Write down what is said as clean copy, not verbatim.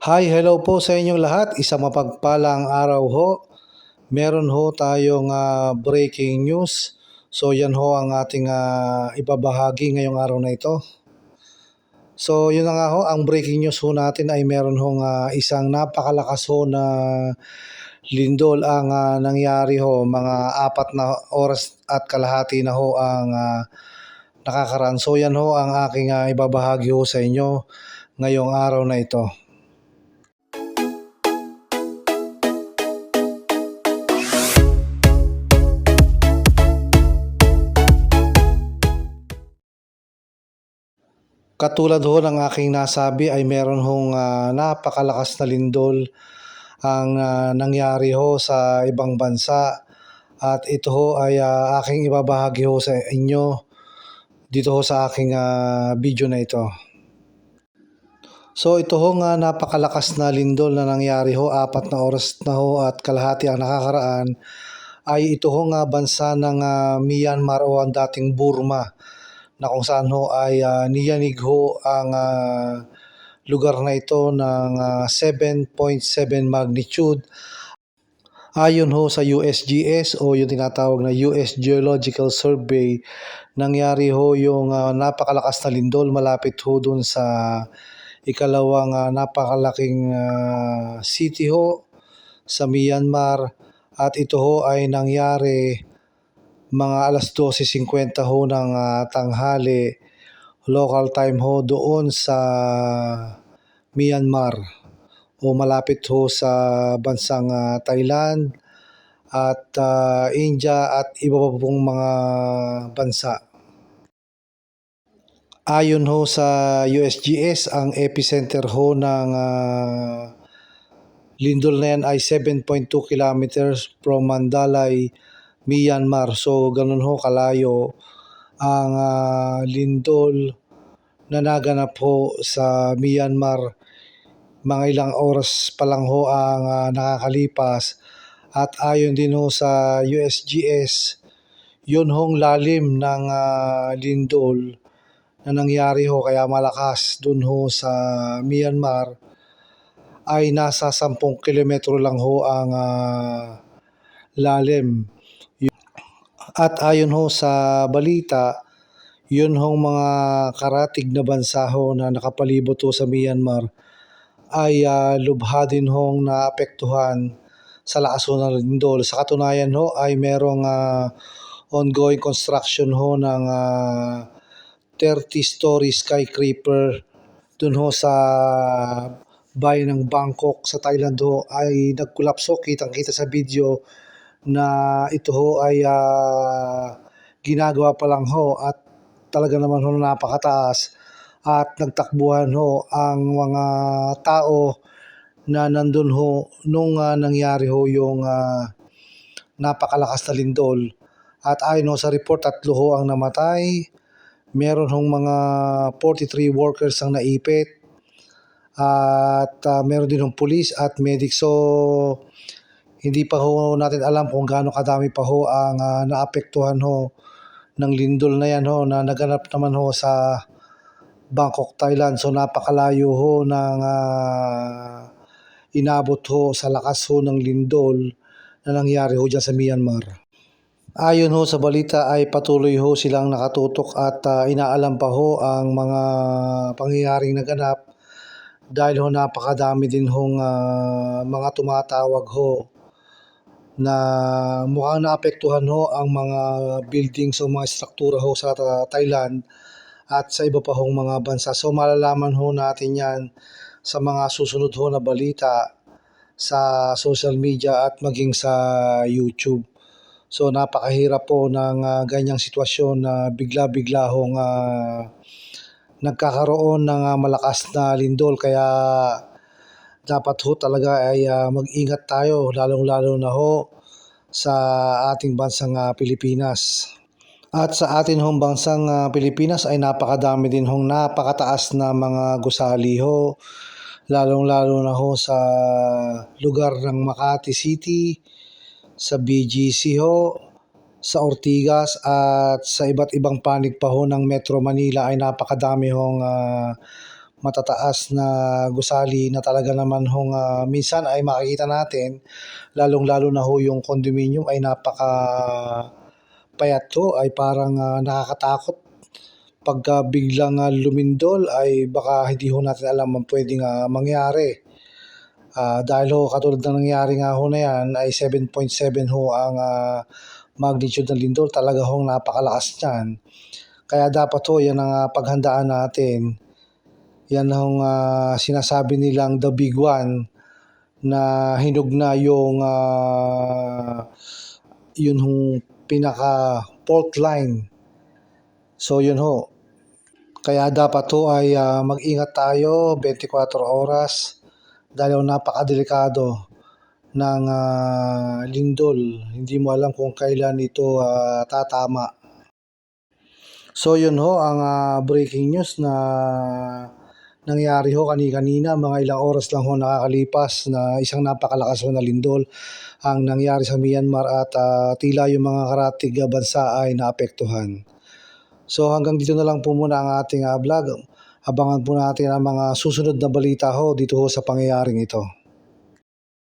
Hi, hello po sa inyong lahat. Isang mapagpalang araw ho. Meron ho tayong breaking news. So yan ho ang ating ibabahagi ngayong araw na ito. So yun na nga ho, ang breaking news ho natin ay meron hong isang napakalakas ho na lindol ang nangyari ho. Mga 4 na oras at kalahati na ho ang nakakaraan. So yan ho ang aking ibabahagi ho sa inyo ngayong araw na ito. Katulad ho ng aking nasabi ay meron hong napakalakas na lindol ang nangyari ho sa ibang bansa at ito ho ay aking ibabahagi ho sa inyo dito ho sa aking video na ito. So ito ho nga napakalakas na lindol na nangyari ho, 4 na oras na ho at kalahati ang nakakaraan, ay ito ho nga bansa ng Myanmar o ang dating Burma, na kung saan ho ay niyanig ho ang lugar na ito ng 7.7 magnitude. Ayon ho sa USGS o yung tinatawag na US Geological Survey, nangyari ho yung napakalakas na lindol malapit ho dun sa ikalawang napakalaking city ho sa Myanmar, at ito ho ay nangyari mga alas 12:50 ho ng tanghali local time ho doon sa Myanmar o malapit ho sa bansang Thailand at India at iba pa pong mga bansa. Ayon ho sa USGS, ang epicenter ho ng lindol na yan ay 7.2 kilometers from Mandalay, Myanmar. So ganun ho kalayo ang lindol na naganap ho sa Myanmar. Mga ilang oras pa lang ho ang nakakalipas, at ayon din ho sa USGS, yun hong lalim ng lindol na nangyari ho kaya malakas dun ho sa Myanmar ay nasa 10 kilometro lang ho ang lalim. At ayon ho sa balita, yun hong mga karatig na bansa ho na nakapalibot ho sa Myanmar ay lubha din hong naapektuhan sa lakas ho ng lindol. Sa katunayan ho ay merong ongoing construction ho ng 30-story skyscraper dun ho sa bayan ng Bangkok sa Thailand ho, ay nagkulapso. Kitang-kita sa video na ito ho ay ginagawa pa lang ho at talaga naman ho napakataas, at nagtakbuhan ho ang mga tao na nandun ho nung nangyari ho yung napakalakas na lindol. At ayon ho sa report, 3 ho ang namatay. Meron hong mga 43 workers ang naipit at meron din hong pulis at medic. So hindi pa ho natin alam kung gaano kadami pa ho ang naapektuhan ho ng lindol na yan ho, na naganap naman ho sa Bangkok, Thailand. So napakalayo ho ng inabot ho sa lakas ho ng lindol na nangyari ho dyan sa Myanmar. Ayon ho sa balita ay patuloy ho silang nakatutok at inaalam pa ho ang mga pangyayaring naganap, dahil ho napakadami din hong mga tumatawag ho na mukhang naapektuhan ho ang mga buildings o mga struktura ho sa Thailand at sa iba pa hong mga bansa. So malalaman ho natin yan sa mga susunod ho na balita sa social media at maging sa YouTube. So napakahirap po ng ganyang sitwasyon na bigla-bigla hong nagkakaroon ng malakas na lindol, kaya dapat ho talaga ay mag-ingat tayo, lalong-lalo na ho sa ating bansang Pilipinas. At sa atin hong bansang Pilipinas ay napakadami din hong napakataas na mga gusali ho, lalong-lalo na ho sa lugar ng Makati City, sa BGC ho, sa Ortigas at sa iba't ibang panig pa ho ng Metro Manila ay napakadami hong matataas na gusali na talaga naman hong minsan ay makikita natin, lalong-lalo na ho yung condominium ay napakapayat ho, ay parang nakakatakot. Pagka biglang lumindol ay baka hindi ho natin alam ang puwedeng mangyari. Dahil ho katulad ng nangyari nga ho na 'yan ay 7.7 ho ang magnitude ng lindol, talaga hong napakalakas niyan. Kaya dapat ho 'yan ang paghandaan natin. 'Yan hong sinasabi nilang the big one na hinog na yung yun hong pinaka-fault line. So yun ho, kaya dapat ho ay mag-ingat tayo 24 oras dahil napakadelikado ng lindol. Hindi mo alam kung kailan ito tatama. So yun ho ang breaking news na nangyari ho kanina, mga ilang oras lang ho nakakalipas na isang napakalakas ho na lindol ang nangyari sa Myanmar at tila yung mga karatig bansa ay naapektuhan. So hanggang dito na lang po muna ang ating vlog. Abangan po natin ang mga susunod na balita ho dito ho sa pangyayaring ito.